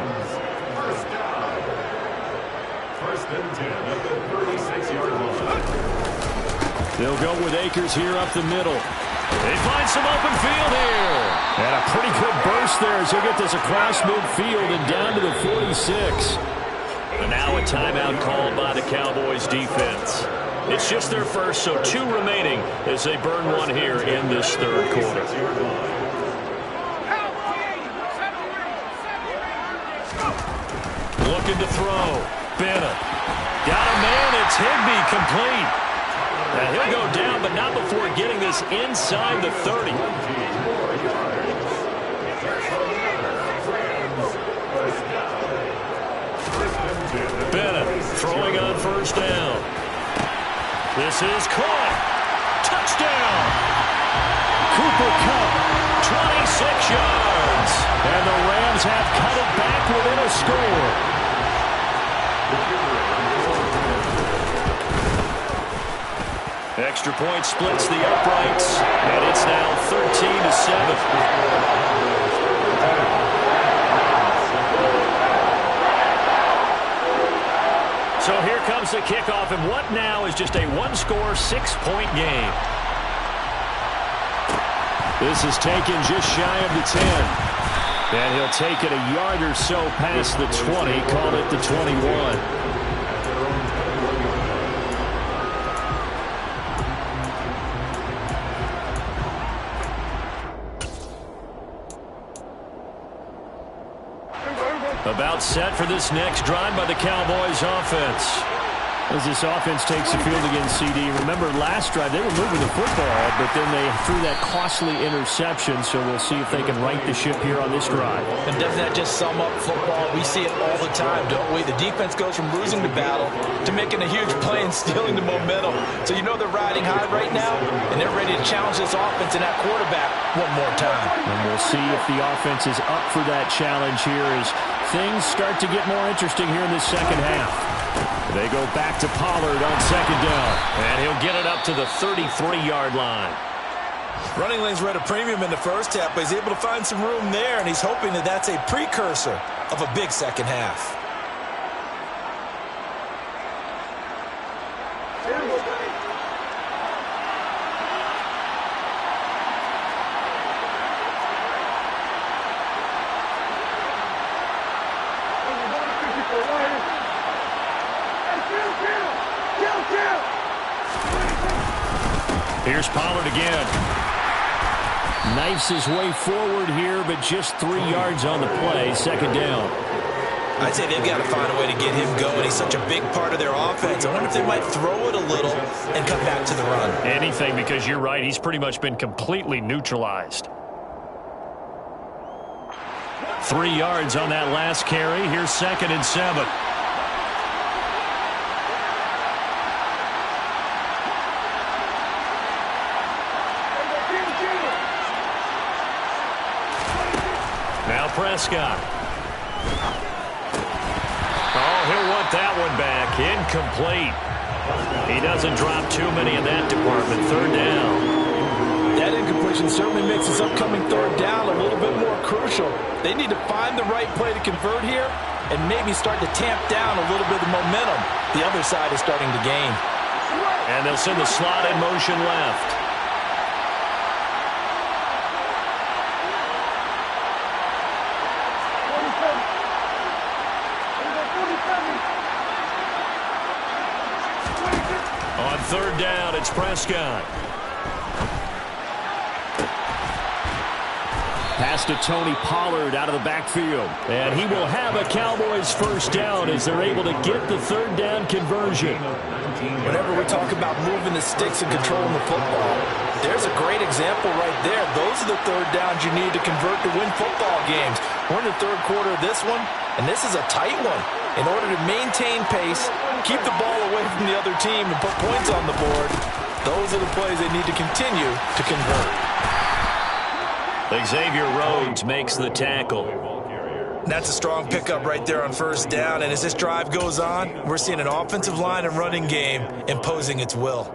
[SPEAKER 6] First and 10 at the 36-yard line.
[SPEAKER 5] They'll go with Akers here up the middle.
[SPEAKER 3] They find some open field here.
[SPEAKER 5] And a pretty good burst there as he'll get this across midfield and down to the 46.
[SPEAKER 3] And now a timeout called by the Cowboys defense. It's just their first, so 2 remaining as they burn one here in this third quarter. Looking to throw. Bennett. Got a man. It's Higbee complete. Now he'll go down, but not before getting this inside the 30. Bennett throwing on first down. This is caught. Touchdown.
[SPEAKER 5] Cooper Kupp.
[SPEAKER 3] 26 yards.
[SPEAKER 5] And the Rams have cut it back within a score.
[SPEAKER 3] Extra point splits the uprights, and it's now 13-7. So here comes the kickoff, and what now is just a one-score, 6-point game.
[SPEAKER 5] This is taken just shy of the 10. And he'll take it a yard or so past the 20, call it the 21.
[SPEAKER 3] About set for this next drive by the Cowboys offense.
[SPEAKER 5] As this offense takes the field against CD. Remember, last drive, they were moving the football, but then they threw that costly interception, so we'll see if they can right the ship here on this drive.
[SPEAKER 4] And doesn't that just sum up football? We see it all the time, don't we? The defense goes from losing the battle to making a huge play and stealing the momentum. So you know they're riding high right now, and they're ready to challenge this offense and that quarterback one more time.
[SPEAKER 5] And we'll see if the offense is up for that challenge here as things start to get more interesting here in this second half. They go back to Pollard on second down.
[SPEAKER 3] And he'll get it up to the 33-yard line.
[SPEAKER 4] Running lanes were at a premium in the first half, but he's able to find some room there, and he's hoping that that's a precursor of a big second half.
[SPEAKER 3] Here's Pollard again.
[SPEAKER 5] Knifes his way forward here, but just 3 yards on the play. Second down.
[SPEAKER 4] I'd say they've got to find a way to get him going. He's such a big part of their offense. I wonder if they might throw it a little and come back to the run.
[SPEAKER 3] Anything, because you're right. He's pretty much been completely neutralized. 3 yards on that last carry. Here's 2nd and 7. Now Prescott. Oh, he'll want that one back. Incomplete. He doesn't drop too many in that department. Third down.
[SPEAKER 4] That incompletion certainly makes this upcoming third down a little bit more crucial. They need to find the right play to convert here and maybe start to tamp down a little bit of momentum the other side is starting to gain.
[SPEAKER 3] And they'll send the slot in motion left. it's Prescott.
[SPEAKER 5] Pass to Tony Pollard out of the backfield. And he will have a Cowboys first down as they're able to get the third down conversion.
[SPEAKER 4] Whenever we talk about moving the sticks and controlling the football, there's a great example right there. Those are the third downs you need to convert to win football games. We're in the third quarter of this one, and this is a tight one. In order to maintain pace, keep the ball away from the other team, and put points on the board, those are the plays they need to continue to convert.
[SPEAKER 3] Xavier Rhodes makes the tackle.
[SPEAKER 7] That's a strong pickup right there on first down, and as this drive goes on, we're seeing an offensive line and running game imposing its will.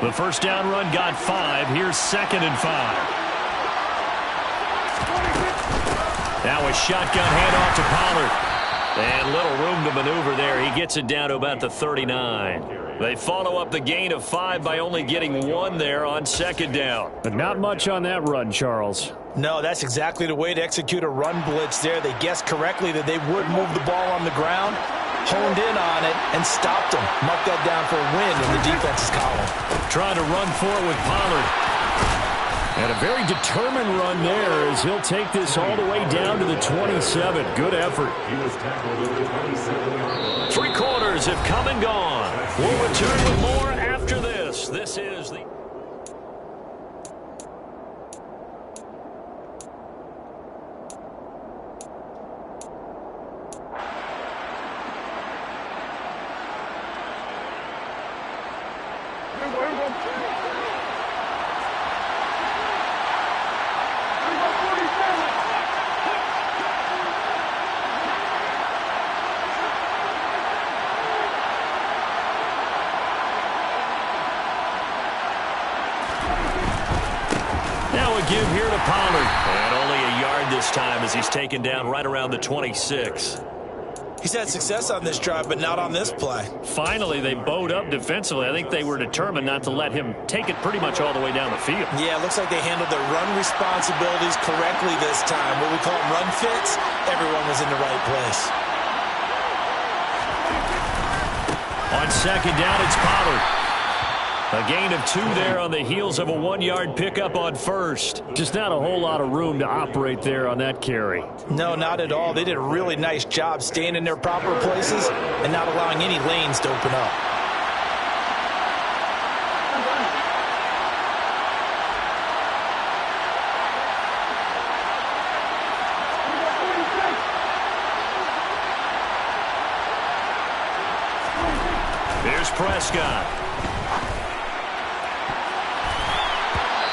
[SPEAKER 3] The first down run got 5. Here's 2nd and 5. Now a shotgun handoff to Pollard. And little room to maneuver there. He gets it down to about the 39. They follow up the gain of 5 by only getting 1 there on 2nd down.
[SPEAKER 5] But not much on that run, Charles.
[SPEAKER 4] No, that's exactly the way to execute a run blitz there. They guessed correctly that they would move the ball on the ground, honed in on it, and stopped them. Mark that down for a win in the defense's column.
[SPEAKER 3] Trying to run for it with Pollard.
[SPEAKER 5] And a very determined run there as he'll take this all the way down to the 27. Good effort.
[SPEAKER 6] He was tackled at the 27.
[SPEAKER 3] 3 quarters have come and gone. We'll return with more after this. This is the... Give here to Pollard. And only a yard this time as he's taken down right around the 26.
[SPEAKER 7] He's had success on this drive, but not on this play.
[SPEAKER 3] Finally, they bowed up defensively. I think they were determined not to let him take it pretty much all the way down the field.
[SPEAKER 7] Yeah, it looks like they handled their run responsibilities correctly this time. What we call them run fits, everyone was in the right place.
[SPEAKER 3] On 2nd down, it's Pollard. A gain of 2 there on the heels of a 1-yard pickup on 1st.
[SPEAKER 5] Just not a whole lot of room to operate there on that carry.
[SPEAKER 4] No, not at all. They did a really nice job staying in their proper places and not allowing any lanes to open up.
[SPEAKER 3] Here's Prescott.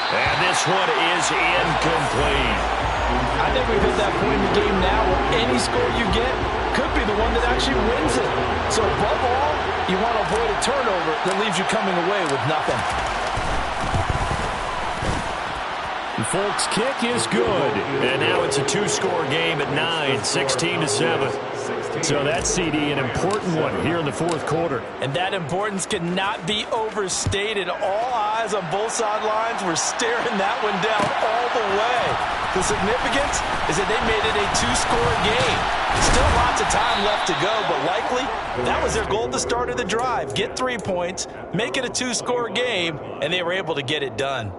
[SPEAKER 3] And this one is incomplete.
[SPEAKER 4] I think we've hit that point in the game now where any score you get could be the one that actually wins it. So above all, you want to avoid a turnover that leaves you coming away with nothing.
[SPEAKER 5] The Folks' kick is good.
[SPEAKER 3] And now it's a 2-score game at 9, 16-7.
[SPEAKER 5] So that CD, an important one here in the 4th quarter.
[SPEAKER 4] And that importance cannot be overstated. All eyes on both sidelines were staring that one down all the way. The significance is that they made it a 2-score game. Still lots of time left to go, but likely that was their goal at the start of the drive. Get 3 points, make it a 2-score game, and they were able to get it done.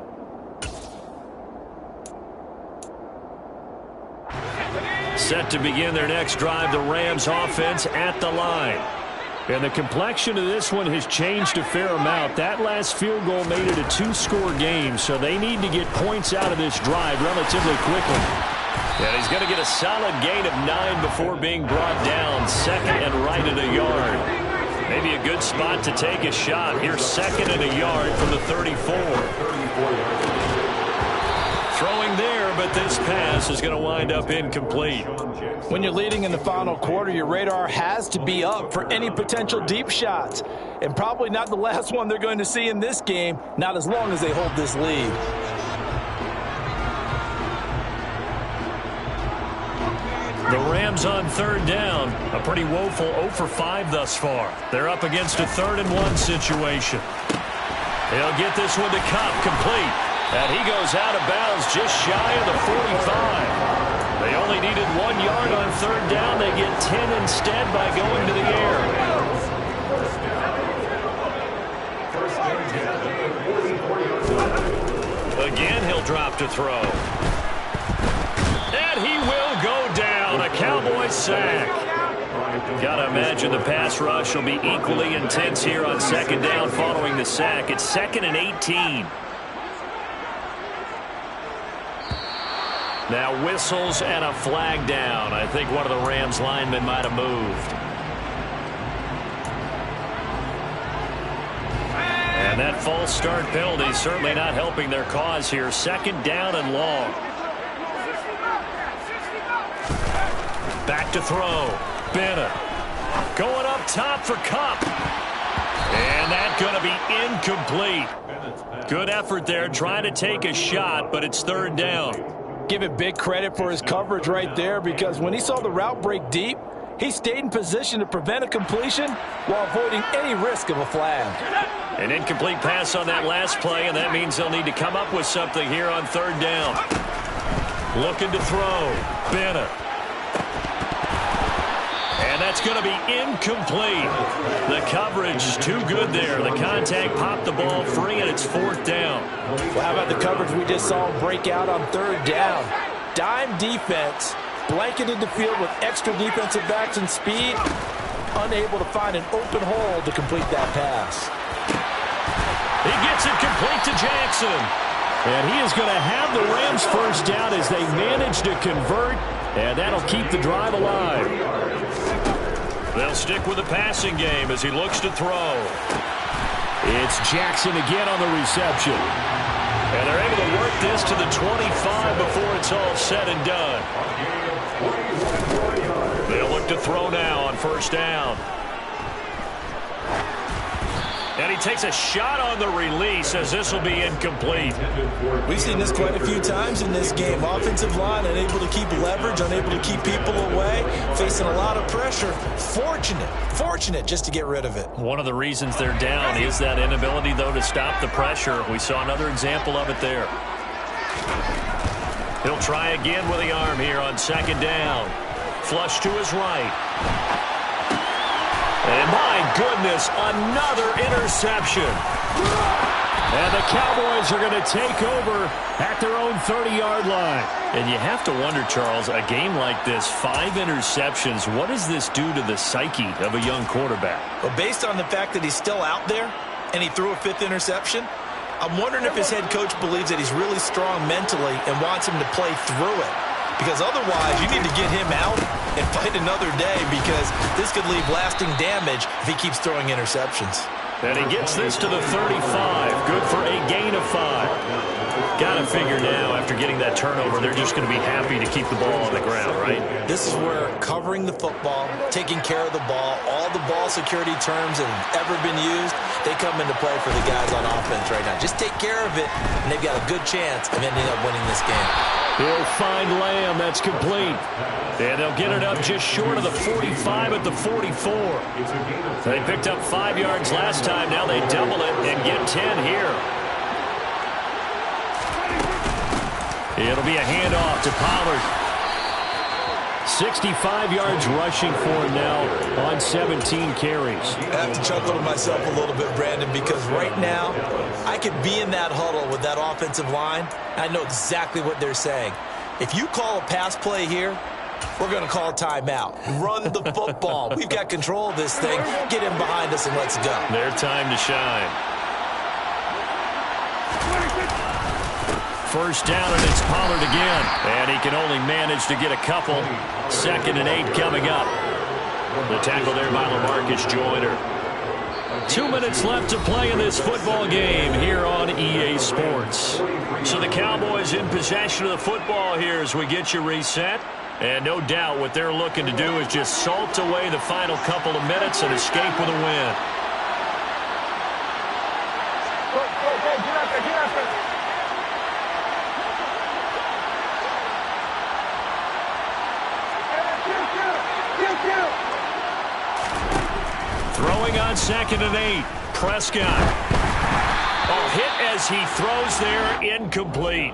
[SPEAKER 3] Set to begin their next drive, the Rams offense at the line.
[SPEAKER 5] And the complexion of this one has changed a fair amount. That last field goal made it a 2-score game, so they need to get points out of this drive relatively quickly.
[SPEAKER 3] And he's going to get a solid gain of 9 before being brought down. 2nd and right at a yard. Maybe a good spot to take a shot. Here's 2nd and a yard from the 34. Throwing there, but this pass is going to wind up incomplete.
[SPEAKER 4] When you're leading in the final quarter, your radar has to be up for any potential deep shots. And probably not the last one they're going to see in this game, not as long as they hold this lead.
[SPEAKER 3] The Rams on 3rd down. A pretty woeful 0 for 5 thus far. They're up against a 3rd and 1 situation. They'll get this one to Kupp, complete. And he goes out of bounds just shy of the 45. They only needed 1 yard on 3rd down. They get 10 instead by going to the air. Again, he'll drop to throw. And he will go down. A Cowboys sack. Got to imagine the pass rush will be equally intense here on second down following the sack. It's 2nd and 18. Now whistles and a flag down. I think one of the Rams linemen might have moved. And that false start penalty certainly not helping their cause here. 2nd down and long. Back to throw. Bennett going up top for Kupp. And that's going to be incomplete. Good effort there trying to take a shot, but it's 3rd down.
[SPEAKER 4] Give it big credit for his coverage right there, because when he saw the route break deep, he stayed in position to prevent a completion while avoiding any risk of a flag.
[SPEAKER 3] An incomplete pass on that last play, and that means they'll need to come up with something here on 3rd down. Looking to throw. Bennett. And that's going to be incomplete. The coverage is too good there. The contact popped the ball free, and it's 4th down.
[SPEAKER 4] Well, how about the coverage we just saw break out on 3rd down? Dime defense, blanketed the field with extra defensive backs and speed, unable to find an open hole to complete that pass.
[SPEAKER 3] He gets it complete to Jackson.
[SPEAKER 5] And he is going to have the Rams first down as they manage to convert, and that'll keep the drive alive.
[SPEAKER 3] They'll stick with the passing game as he looks to throw.
[SPEAKER 5] It's Jackson again on the reception.
[SPEAKER 3] And they're able to work this to the 25 before it's all said and done. They'll look to throw now on 1st down. And he takes a shot on the release as this will be incomplete.
[SPEAKER 7] We've seen this quite a few times in this game. Offensive line unable to keep leverage, unable to keep people away, facing a lot of pressure. Fortunate just to get rid of it.
[SPEAKER 3] One of the reasons they're down is that inability, though, to stop the pressure. We saw another example of it there. He'll try again with the arm here on 2nd down. Flush to his right. And my goodness, another interception.
[SPEAKER 5] And the Cowboys are going to take over at their own 30-yard line.
[SPEAKER 3] And you have to wonder, Charles, a game like this, 5 interceptions, what does this do to the psyche of a young quarterback?
[SPEAKER 7] Well, based on the fact that he's still out there and he threw a 5th interception, I'm wondering if his head coach believes that he's really strong mentally and wants him to play through it. Because otherwise, you need to get him out and fight another day, because this could leave lasting damage if he keeps throwing interceptions.
[SPEAKER 3] And he gets this to the 35. Good for a gain of 5. Got to figure now, after getting that turnover, they're just going to be happy to keep the ball on the ground, right?
[SPEAKER 7] This is where covering the football, taking care of the ball, all the ball security terms that have ever been used, they come into play for the guys on offense right now. Just take care of it, and they've got a good chance of ending up winning this game.
[SPEAKER 5] He'll find Lamb. That's complete.
[SPEAKER 3] And they'll get it up just short of the 45 at the 44. They picked up 5 yards last time. Now they double it and get 10 here. It'll be a handoff to Pollard. 65 yards rushing for him now on 17 carries.
[SPEAKER 7] I have to chuckle to myself a little bit, Brandon, because right now I could be in that huddle with that offensive line. I know exactly what they're saying. If you call a pass play here, we're going to call a timeout. Run the football. We've got control of this thing. Get him behind us and let's go.
[SPEAKER 3] Their time to shine. First down, and it's Pollard again. And he can only manage to get a couple. 2nd and 8 coming up. The tackle there by LaMarcus Joyner. 2 minutes left to play in this football game here on EA Sports. So the Cowboys in possession of the football here as we get you reset. And no doubt what they're looking to do is just salt away the final couple of minutes and escape with a win. Throwing on 2nd and 8. Prescott. Oh, hit as he throws there, incomplete.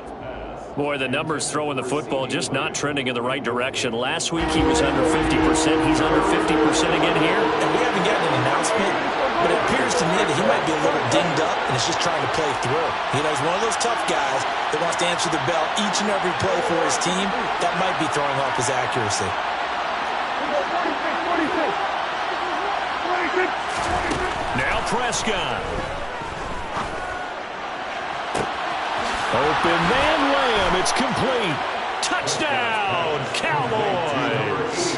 [SPEAKER 3] Boy, the numbers throwing the football just not trending in the right direction. Last week he was under 50%. He's under 50% again here.
[SPEAKER 7] And we haven't gotten an announcement, but it appears seems to me that he might be a little dinged up and is just trying to play through. You know, he's one of those tough guys that wants to answer the bell each and every play for his team. That might be throwing off his accuracy.
[SPEAKER 3] Now Prescott. Open man, Lamb. It's complete. Touchdown, Cowboys.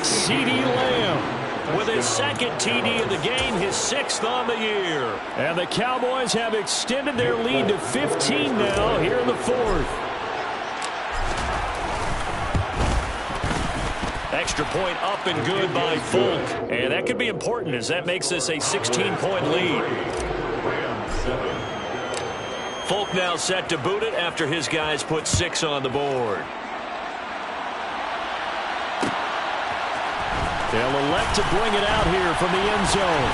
[SPEAKER 3] CeeDee Lamb with his second TD of the game, his 6th on the year. And the Cowboys have extended their lead to 15 now here in the 4th. Extra point up and good by Folk. And that could be important as that makes this a 16-point lead. Folk now set to boot it after his guys put 6 on the board. They'll elect to bring it out here from the end zone.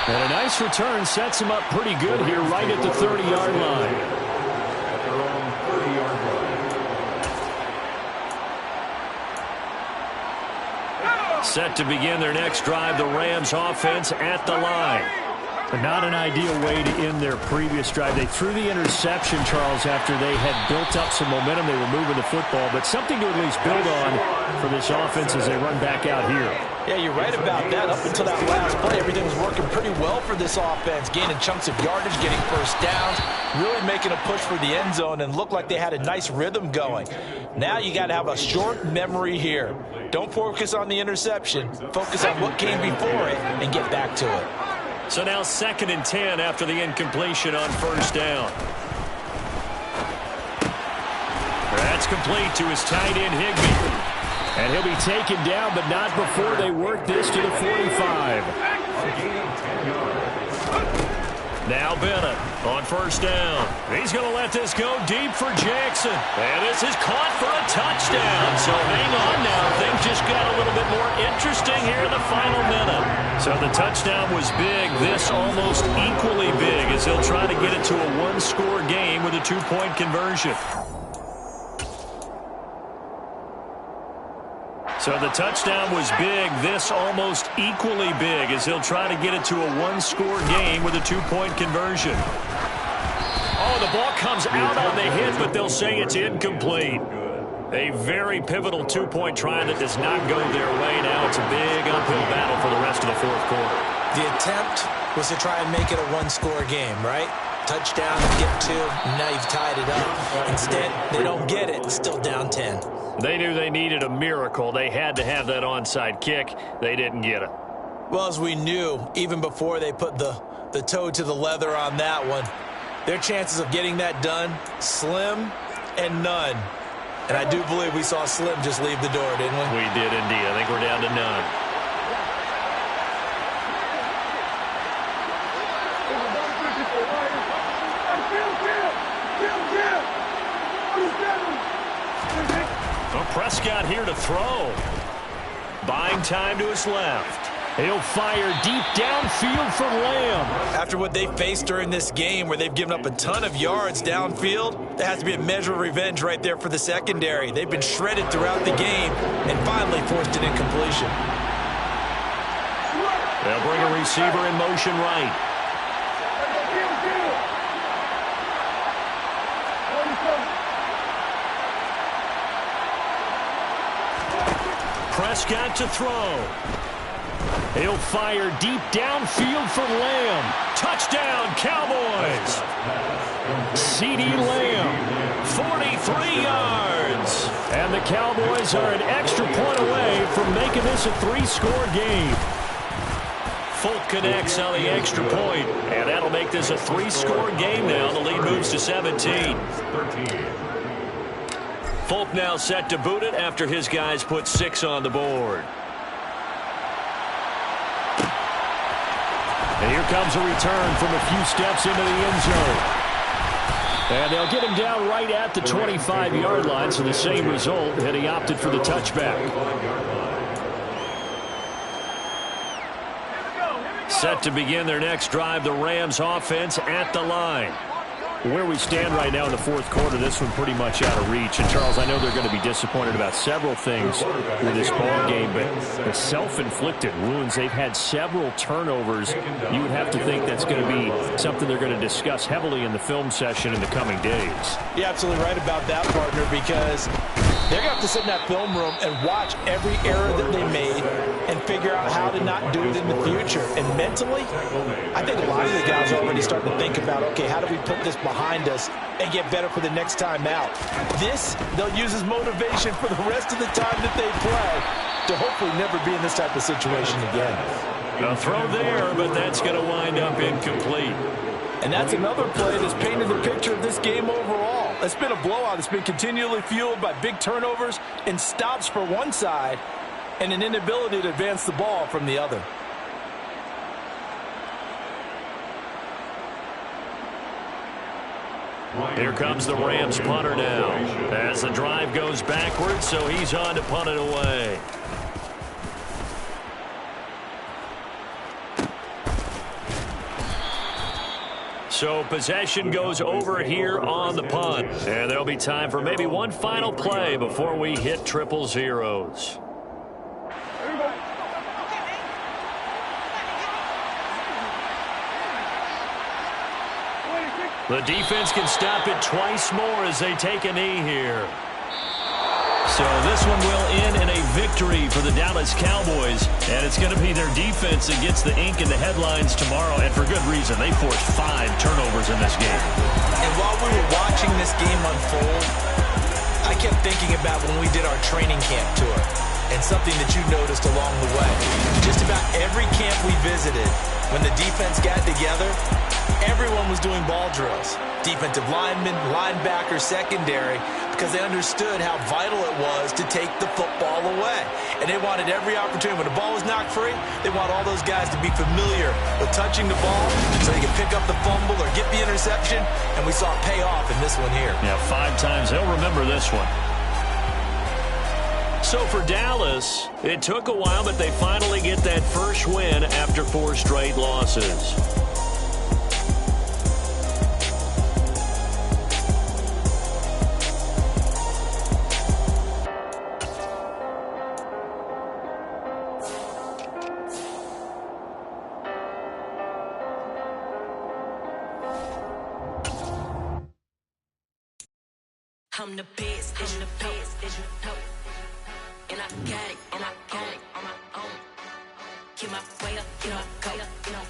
[SPEAKER 3] And a nice return sets him up pretty good here right at the 30-yard line.
[SPEAKER 6] At their own 30-yard line.
[SPEAKER 3] Set to begin their next drive, the Rams offense at the line.
[SPEAKER 5] But not an ideal way to end their previous drive. They threw the interception, Charles, after they had built up some momentum. They were moving the football, but something to at least build on for this offense as they run back out here.
[SPEAKER 4] Yeah, you're right about that. Up until that last play, everything was working pretty well for this offense, gaining chunks of yardage, getting first downs, really making a push for the end zone, and looked like they had a nice rhythm going. Now you got to have a short memory here. Don't focus on the interception. Focus on what came before it and get back to it.
[SPEAKER 3] So now 2nd and 10 after the incompletion on first down. That's complete to his tight end, Higbee.
[SPEAKER 5] And he'll be taken down, but not before they work this to the 45.
[SPEAKER 3] Now Bennett on first down. He's going to let this go deep for Jackson. And this is caught for a touchdown. So hang on now. Things just got a little bit more interesting here in the final minute. So the touchdown was big. This almost equally big as he'll try to get it to a one-score game with a 2-point conversion. So the touchdown was big. This almost equally big as he'll try to get it to a one-score game with a 2-point conversion. Oh, the ball comes out on the hit, but they'll say it's incomplete. A very pivotal 2-point try that does not go their way. Now it's a big uphill battle for the rest of the 4th quarter.
[SPEAKER 7] The attempt was to try and make it a one-score game, right? Touchdown, get 2, and now you've tied it up. Instead, they don't get it. It's still down 10.
[SPEAKER 3] They knew they needed a miracle. They had to have that onside kick. They didn't get it.
[SPEAKER 7] Well, as we knew, even before they put the toe to the leather on that one, their chances of getting that done, slim and none. And I do believe we saw Slim just leave the door, didn't we?
[SPEAKER 3] We did indeed. I think we're down to none. Prescott here to throw. Buying time to his left.
[SPEAKER 5] He'll fire deep downfield for Lamb.
[SPEAKER 7] After what they faced during this game where they've given up a ton of yards downfield, there has to be a measure of revenge right there for the secondary. They've been shredded throughout the game and finally forced an incompletion.
[SPEAKER 3] They'll bring a receiver in motion right. Prescott to throw. He'll fire deep downfield for Lamb. Touchdown, Cowboys. CeeDee Lamb, 43 yards. And the Cowboys are an extra point away from making this a 3-score game. Folk connects on the extra point, and that'll make this a 3-score game now. The lead moves to 17. Folk now set to boot it after his guys put 6 on the board. And here comes a return from a few steps into the end zone. And they'll get him down right at the 25-yard line, so the same result, and he opted for the touchback. Set to begin their next drive, the Rams offense at the line.
[SPEAKER 5] Where we stand right now in the fourth quarter, this one pretty much out of reach. And, Charles, I know they're going to be disappointed about several things with this ball game, but the self-inflicted wounds, they've had several turnovers. You would have to think that's going to be something they're going to discuss heavily in the film session in the coming days.
[SPEAKER 4] You're absolutely right about that, partner, because they're going to have to sit in that film room and watch every error that they made and figure out how to not do it in the future. And mentally, I think a lot of the guys are already starting to think about, okay, how do we put this behind us and get better for the next time out? This, they'll use as motivation for the rest of the time that they play to hopefully never be in this type of situation again.
[SPEAKER 3] A throw there, but that's going to wind up incomplete.
[SPEAKER 4] And that's another play that's painted the picture of this game overall. It's been a blowout. It's been continually fueled by big turnovers and stops for one side and an inability to advance the ball from the other.
[SPEAKER 3] Here comes the Rams punter now as the drive goes backwards, so he's on to punt it away. So possession goes over here on the punt. And there'll be time for maybe one final play before we hit triple zeros. The defense can stop it twice more as they take a knee here. So this one will end in a victory for the Dallas Cowboys. And it's going to be their defense that gets the ink in the headlines tomorrow. And for good reason. They forced 5 turnovers in this game.
[SPEAKER 7] And while we were watching this game unfold, I kept thinking about when we did our training camp tour. And something that you noticed along the way. Just about every camp we visited, when the defense got together, everyone was doing ball drills. Defensive linemen, linebackers, secondary, because they understood how vital it was to take the football away. And they wanted every opportunity. When the ball was knocked free, they want all those guys to be familiar with touching the ball so they can pick up the fumble or get the interception. And we saw it pay off in this one here.
[SPEAKER 3] Yeah, 5 times. They'll remember this one. So for Dallas, it took a while, but they finally get that first win after 4 straight losses.
[SPEAKER 2] I'm the best, and I got it, and I